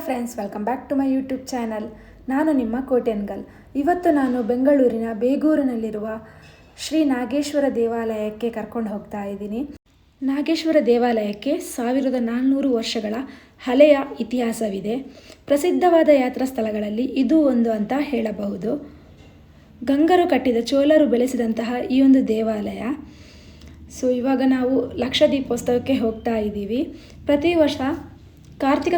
Friends, welcome back to my YouTube channel. ನಾನು ನಿಮ್ಮ ಕೋಟ್ಯನ್ಗಲ್. ಇವತ್ತು ನಾನು ಬೆಂಗಳೂರಿನ ಬೇಗೂರಿನಲ್ಲಿರುವ ಶ್ರೀ ನಾಗೇಶ್ವರ ದೇವಾಲಯಕ್ಕೆ ಕರ್ಕೊಂಡು ಹೋಗ್ತಾ ಇದ್ದೀನಿ. ನಾಗೇಶ್ವರ ದೇವಾಲಯಕ್ಕೆ 1400 ವರ್ಷಗಳ ಹಳೆಯ ಇತಿಹಾಸವಿದೆ. ಪ್ರಸಿದ್ಧವಾದ ಯಾತ್ರಾ ಸ್ಥಳಗಳಲ್ಲಿ ಇದು ಒಂದು ಅಂತ ಹೇಳಬಹುದು. ಗಂಗರು ಕಟ್ಟಿದ ಚೋಳರು ಬೆಳೆಸಿದಂತಹ ಈ ಒಂದು ದೇವಾಲಯ. ಇವಾಗ ನಾವು ಲಕ್ಷ ದೀಪೋತ್ಸವಕ್ಕೆ ಹೋಗ್ತಾ ಇದ್ದೀವಿ. ಪ್ರತಿ ವರ್ಷ ಕಾರ್ತಿಕ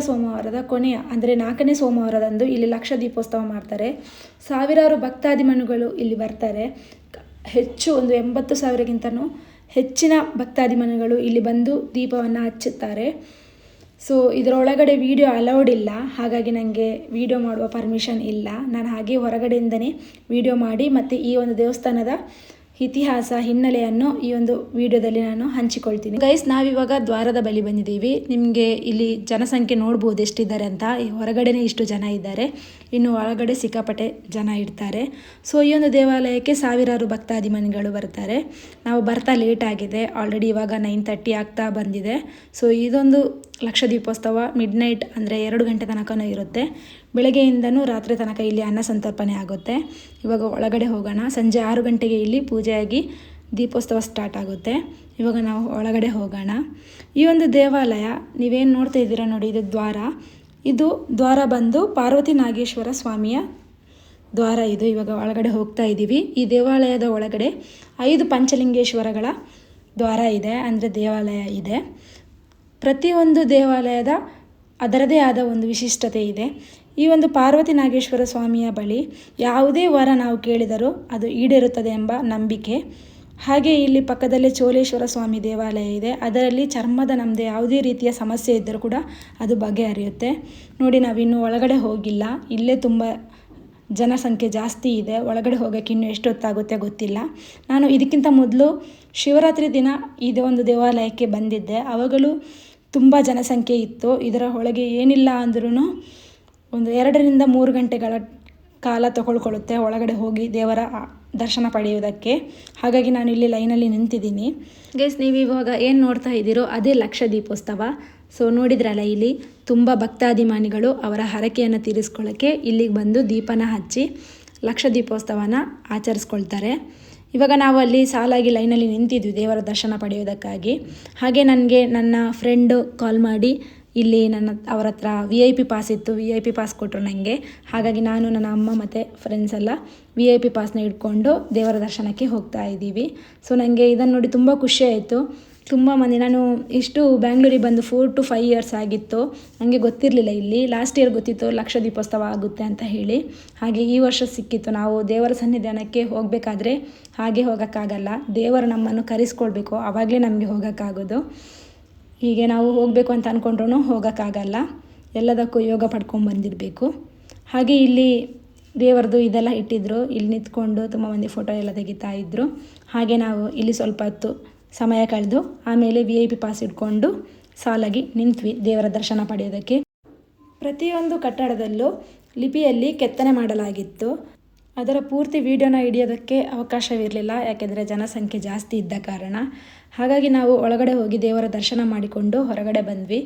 ಸೋಮವಾರದ ಕೊನೆಯ ಅಂದರೆ 4ನೇ ಸೋಮವಾರದಂದು ಇಲ್ಲಿ ಲಕ್ಷ ದೀಪೋತ್ಸವ ಮಾಡ್ತಾರೆ. ಸಾವಿರಾರು ಭಕ್ತಾದಿಮನುಗಳು ಇಲ್ಲಿ ಬರ್ತಾರೆ. ಹೆಚ್ಚು ಒಂದು 80,000ಗಿಂತನೂ ಹೆಚ್ಚಿನ ಭಕ್ತಾದಿಮನುಗಳು ಇಲ್ಲಿ ಬಂದು ದೀಪವನ್ನು ಹಚ್ಚುತ್ತಾರೆ. ಇದರೊಳಗಡೆ ವಿಡಿಯೋ ಅಲೌಡ್ ಇಲ್ಲ, ಹಾಗಾಗಿ ನನಗೆ ವಿಡಿಯೋ ಮಾಡುವ ಪರ್ಮಿಷನ್ ಇಲ್ಲ. ನಾನು ಹಾಗೆ ಹೊರಗಡೆಯಿಂದನೇ ವಿಡಿಯೋ ಮಾಡಿ ಮತ್ತು ಈ ಒಂದು ದೇವಸ್ಥಾನದ ಇತಿಹಾಸ ಹಿನ್ನೆಲೆಯನ್ನು ಈ ಒಂದು ವಿಡಿಯೋದಲ್ಲಿ ನಾನು ಹಂಚಿಕೊಳ್ತೀನಿ. ಗೈಸ್, ನಾವಿವಾಗ ದ್ವಾರದ ಬಳಿ ಬಂದಿದ್ದೀವಿ. ನಿಮಗೆ ಇಲ್ಲಿ ಜನಸಂಖ್ಯೆ ನೋಡ್ಬೋದು ಎಷ್ಟಿದ್ದಾರೆ ಅಂತ. ಹೊರಗಡೆನೇ ಇಷ್ಟು ಜನ ಇದ್ದಾರೆ, ಇನ್ನು ಒಳಗಡೆ ಸಿಕ್ಕಾಪಟ್ಟೆ ಜನ ಇರ್ತಾರೆ. ಈ ಒಂದು ದೇವಾಲಯಕ್ಕೆ ಸಾವಿರಾರು ಭಕ್ತಾದಿಮನಿಗಳು ಬರ್ತಾರೆ. ನಾವು ಬರ್ತಾ ಲೇಟ್ ಆಗಿದೆ, ಆಲ್ರೆಡಿ ಇವಾಗ 9:30 ಆಗ್ತಾ ಬಂದಿದೆ. ಇದೊಂದು ಲಕ್ಷ ದೀಪೋತ್ಸವ ಮಿಡ್ನೈಟ್ ಅಂದರೆ 2 ಗಂಟೆ ತನಕನೂ ಇರುತ್ತೆ. ಬೆಳಗ್ಗೆಯಿಂದನೂ ರಾತ್ರಿ ತನಕ ಇಲ್ಲಿ ಅನ್ನ ಸಂತರ್ಪಣೆ ಆಗುತ್ತೆ. ಇವಾಗ ಒಳಗಡೆ ಹೋಗೋಣ. ಸಂಜೆ 6 ಗಂಟೆಗೆ ಇಲ್ಲಿ ಪೂಜೆಯಾಗಿ ದೀಪೋತ್ಸವ ಸ್ಟಾರ್ಟ್ ಆಗುತ್ತೆ. ಇವಾಗ ನಾವು ಒಳಗಡೆ ಹೋಗೋಣ. ಈ ಒಂದು ದೇವಾಲಯ ನೀವೇನು ನೋಡ್ತಾ ಇದ್ದೀರಾ ನೋಡಿ, ಇದು ದ್ವಾರ ಬಂದು ಪಾರ್ವತಿ ನಾಗೇಶ್ವರ ಸ್ವಾಮಿಯ ದ್ವಾರ ಇದು. ಇವಾಗ ಒಳಗಡೆ ಹೋಗ್ತಾ ಇದ್ದೀವಿ. ಈ ದೇವಾಲಯದ ಒಳಗಡೆ 5 ಪಂಚಲಿಂಗೇಶ್ವರಗಳ ದ್ವಾರ ಇದೆ, ಅಂದರೆ ದೇವಾಲಯ ಇದೆ. ಪ್ರತಿಯೊಂದು ದೇವಾಲಯದ ಅದರದೇ ಆದ ಒಂದು ವಿಶಿಷ್ಟತೆ ಇದೆ. ಈ ಒಂದು ಪಾರ್ವತಿ ನಾಗೇಶ್ವರ ಸ್ವಾಮಿಯ ಬಳಿ ಯಾವುದೇ ವರ ನಾವು ಕೇಳಿದರೂ ಅದು ಈಡೇರುತ್ತದೆ ಎಂಬ ನಂಬಿಕೆ. ಹಾಗೆ ಇಲ್ಲಿ ಪಕ್ಕದಲ್ಲೇ ಚೋಳೇಶ್ವರ ಸ್ವಾಮಿ ದೇವಾಲಯ ಇದೆ. ಅದರಲ್ಲಿ ಚರ್ಮದ ನಮ್ಮದು ಯಾವುದೇ ರೀತಿಯ ಸಮಸ್ಯೆ ಇದ್ದರೂ ಕೂಡ ಅದು ಬಗೆಹರಿಯುತ್ತೆ. ನೋಡಿ, ನಾವಿನ್ನೂ ಒಳಗಡೆ ಹೋಗಿಲ್ಲ. ಇಲ್ಲೇ ತುಂಬ ಜನಸಂಖ್ಯೆ ಜಾಸ್ತಿ ಇದೆ. ಒಳಗಡೆ ಹೋಗೋಕ್ಕೆ ಇನ್ನೂ ಎಷ್ಟು ಹೊತ್ತಾಗುತ್ತೆ ಗೊತ್ತಿಲ್ಲ. ನಾನು ಇದಕ್ಕಿಂತ ಮೊದಲು ಶಿವರಾತ್ರಿ ದಿನ ಇದೇ ಒಂದು ದೇವಾಲಯಕ್ಕೆ ಬಂದಿದ್ದೆ. ಅವಾಗಲೂ ತುಂಬ ಜನಸಂಖ್ಯೆ ಇತ್ತು. ಇದರ ಒಳಗೆ ಏನಿಲ್ಲ ಅಂದ್ರೂ ಒಂದು 2ರಿಂದ 3 ಗಂಟೆಗಳ ಕಾಲ ತಗೊಳ್ಕೊಳ್ಳುತ್ತೆ ಒಳಗಡೆ ಹೋಗಿ ದೇವರ ದರ್ಶನ ಪಡೆಯುವುದಕ್ಕೆ. ಹಾಗಾಗಿ ನಾನು ಇಲ್ಲಿ ಲೈನಲ್ಲಿ ನಿಂತಿದ್ದೀನಿ. ಗೈಸ್, ನೀವು ಇವಾಗ ಏನು ನೋಡ್ತಾ ಇದ್ದೀರೋ ಅದೇ ಲಕ್ಷ ದೀಪೋತ್ಸವ. ನೋಡಿದ್ರಲ್ಲ, ಇಲ್ಲಿ ತುಂಬ ಭಕ್ತಾದಿಮಾನಿಗಳು ಅವರ ಹರಕೆಯನ್ನು ತೀರಿಸ್ಕೊಳ್ಳೋಕ್ಕೆ ಇಲ್ಲಿಗೆ ಬಂದು ದೀಪನ ಹಚ್ಚಿ ಲಕ್ಷ ದೀಪೋತ್ಸವನ ಆಚರಿಸ್ಕೊಳ್ತಾರೆ. ಇವಾಗ ನಾವು ಅಲ್ಲಿ ಸಾಲಾಗಿ ಲೈನಲ್ಲಿ ನಿಂತಿದ್ವಿ ದೇವರ ದರ್ಶನ ಪಡೆಯೋದಕ್ಕಾಗಿ. ಹಾಗೆ ನನಗೆ ನನ್ನ ಫ್ರೆಂಡು ಕಾಲ್ ಮಾಡಿ ಇಲ್ಲಿ ಅವರ ಹತ್ರ VIP ಪಾಸ್ ಇತ್ತು. VIP ಪಾಸ್ ಕೊಟ್ಟರು ನನಗೆ. ಹಾಗಾಗಿ ನಾನು, ನನ್ನ ಅಮ್ಮ ಮತ್ತು ಫ್ರೆಂಡ್ಸ್ ಎಲ್ಲ VIP ಪಾಸ್ನ ಇಟ್ಕೊಂಡು ದೇವರ ದರ್ಶನಕ್ಕೆ ಹೋಗ್ತಾ ಇದ್ದೀವಿ. ನನಗೆ ಇದನ್ನು ನೋಡಿ ತುಂಬ ಖುಷಿ ಆಯಿತು. ತುಂಬ ಮಂದಿ, ನಾನು ಇಷ್ಟು ಬ್ಯಾಂಗ್ಳೂರಿಗೆ ಬಂದು 4 to 5 years ಆಗಿತ್ತು. ನನಗೆ ಗೊತ್ತಿರಲಿಲ್ಲ, ಇಲ್ಲಿ ಲಾಸ್ಟ್ ಇಯರ್ ಗೊತ್ತಿತ್ತು ಲಕ್ಷ ದೀಪೋತ್ಸವ ಆಗುತ್ತೆ ಅಂತ ಹೇಳಿ. ಹಾಗೆ ಈ ವರ್ಷ ಸಿಕ್ಕಿತ್ತು. ನಾವು ದೇವರ ಸನ್ನಿಧಾನಕ್ಕೆ ಹೋಗಬೇಕಾದ್ರೆ ಹಾಗೆ ಹೋಗೋಕ್ಕಾಗಲ್ಲ, ದೇವರು ನಮ್ಮನ್ನು ಕರೆಸ್ಕೊಳ್ಬೇಕು, ಆವಾಗಲೇ ನಮಗೆ ಹೋಗೋಕ್ಕಾಗೋದು. ಹೀಗೆ ನಾವು ಹೋಗಬೇಕು ಅಂತ ಅಂದ್ಕೊಂಡ್ರೂ ಹೋಗೋಕ್ಕಾಗಲ್ಲ, ಎಲ್ಲದಕ್ಕೂ ಯೋಗ ಪಡ್ಕೊಂಡು ಬಂದಿರಬೇಕು. ಹಾಗೆ ಇಲ್ಲಿ ದೇವರದು ಇದೆಲ್ಲ ಇಟ್ಟಿದ್ರು. ಇಲ್ಲಿ ನಿಂತ್ಕೊಂಡು ತುಂಬ ಮಂದಿ ಫೋಟೋ ಎಲ್ಲ ತೆಗಿತಾ ಇದ್ದರು. ಹಾಗೆ ನಾವು ಇಲ್ಲಿ ಸ್ವಲ್ಪ ಹೊತ್ತು ಸಮಯ ಕಳೆದು ಆಮೇಲೆ VIP ಪಾಸ್ ಇಟ್ಕೊಂಡು ಸಾಲಾಗಿ ನಿಂತ್ವಿ ದೇವರ ದರ್ಶನ ಪಡೆಯೋದಕ್ಕೆ. ಪ್ರತಿಯೊಂದು ಕಟ್ಟಡದಲ್ಲೂ ಲಿಪಿಯಲ್ಲಿ ಕೆತ್ತನೆ ಮಾಡಲಾಗಿತ್ತು. ಅದರ ಪೂರ್ತಿ ವಿಡಿಯೋನ ಹಿಡಿಯೋದಕ್ಕೆ ಅವಕಾಶವಿರಲಿಲ್ಲ, ಯಾಕೆಂದರೆ ಜನಸಂಖ್ಯೆ ಜಾಸ್ತಿ ಇದ್ದ ಕಾರಣ. ಹಾಗಾಗಿ ನಾವು ಒಳಗಡೆ ಹೋಗಿ ದೇವರ ದರ್ಶನ ಮಾಡಿಕೊಂಡು ಹೊರಗಡೆ ಬಂದ್ವಿ.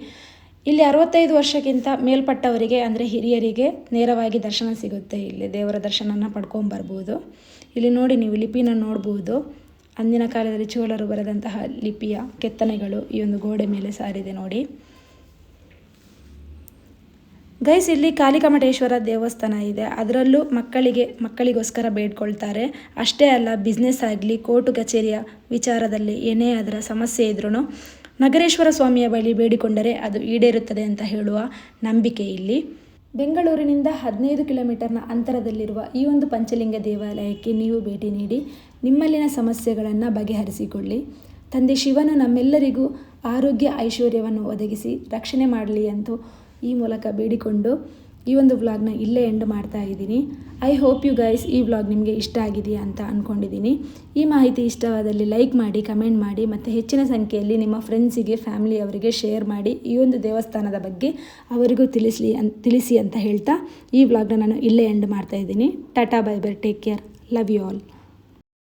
ಇಲ್ಲಿ 65 ವರ್ಷಕ್ಕಿಂತ ಮೇಲ್ಪಟ್ಟವರಿಗೆ ಅಂದರೆ ಹಿರಿಯರಿಗೆ ನೇರವಾಗಿ ದರ್ಶನ ಸಿಗುತ್ತೆ. ಇಲ್ಲಿ ದೇವರ ದರ್ಶನನ ಪಡ್ಕೊಂಬರ್ಬೋದು. ಇಲ್ಲಿ ನೋಡಿ, ನೀವು ಲಿಪಿನ ನೋಡ್ಬೋದು. ಅಂದಿನ ಕಾಲದಲ್ಲಿ ಚೋಳರು ಬರೆದಂತಹ ಲಿಪಿಯ ಕೆತ್ತನೆಗಳು ಈ ಒಂದು ಗೋಡೆ ಮೇಲೆ ಸಾರಿದೆ ನೋಡಿ. ಗೈಸ್, ಇಲ್ಲಿ ಕಾಳಿಕಾಮಠೇಶ್ವರ ದೇವಸ್ಥಾನ ಇದೆ. ಅದರಲ್ಲೂ ಮಕ್ಕಳಿಗೋಸ್ಕರ ಬೇಡ್ಕೊಳ್ತಾರೆ. ಅಷ್ಟೇ ಅಲ್ಲ, ಬಿಸ್ನೆಸ್ ಆಗಲಿ ಕೋರ್ಟು ಕಚೇರಿಯ ವಿಚಾರದಲ್ಲಿ ಏನೇ ಅದರ ಸಮಸ್ಯೆ ಇದ್ರೂ ನಗರೇಶ್ವರ ಸ್ವಾಮಿಯ ಬಳಿ ಬೇಡಿಕೊಂಡರೆ ಅದು ಈಡೇರುತ್ತದೆ ಅಂತ ಹೇಳುವ ನಂಬಿಕೆ ಇಲ್ಲಿ. ಬೆಂಗಳೂರಿನಿಂದ 15 ಕಿಲೋಮೀಟರ್ನ ಅಂತರದಲ್ಲಿರುವ ಈ ಒಂದು ಪಂಚಲಿಂಗ ದೇವಾಲಯಕ್ಕೆ ನೀವು ಭೇಟಿ ನೀಡಿ ನಿಮ್ಮಲ್ಲಿನ ಸಮಸ್ಯೆಗಳನ್ನು ಬಗೆಹರಿಸಿಕೊಳ್ಳಿ. ತಂದೆ ಶಿವನು ನಮ್ಮೆಲ್ಲರಿಗೂ ಆರೋಗ್ಯ ಐಶ್ವರ್ಯವನ್ನು ಒದಗಿಸಿ ರಕ್ಷಣೆ ಮಾಡಲಿ ಅಂತ ಈ ಮೂಲಕ ಬೇಡಿಕೊಂಡು ಈ ಒಂದು ವ್ಲಾಗ್ನ ಇಲ್ಲೇ ಎಂಡ್ ಮಾಡ್ತಾ ಇದ್ದೀನಿ. ಐ ಹೋಪ್ ಯು ಗೈಸ್ ಈ ವ್ಲಾಗ್ ನಿಮಗೆ ಇಷ್ಟ ಆಗಿದೆಯಾ ಅಂತ ಅಂದ್ಕೊಂಡಿದ್ದೀನಿ. ಈ ಮಾಹಿತಿ ಇಷ್ಟವಾದಲ್ಲಿ ಲೈಕ್ ಮಾಡಿ, ಕಮೆಂಟ್ ಮಾಡಿ ಮತ್ತು ಹೆಚ್ಚಿನ ಸಂಖ್ಯೆಯಲ್ಲಿ ನಿಮ್ಮ ಫ್ರೆಂಡ್ಸಿಗೆ, ಫ್ಯಾಮಿಲಿಯವರಿಗೆ ಶೇರ್ ಮಾಡಿ ಈ ಒಂದು ದೇವಸ್ಥಾನದ ಬಗ್ಗೆ ಅವರಿಗೂ ತಿಳಿಸಿ ಅಂತ ಹೇಳ್ತಾ ಈ ವ್ಲಾಗ್ನ ನಾನು ಇಲ್ಲೇ ಎಂಡ್ ಮಾಡ್ತಾ ಇದ್ದೀನಿ. Tata, bye bye, take care, love you all.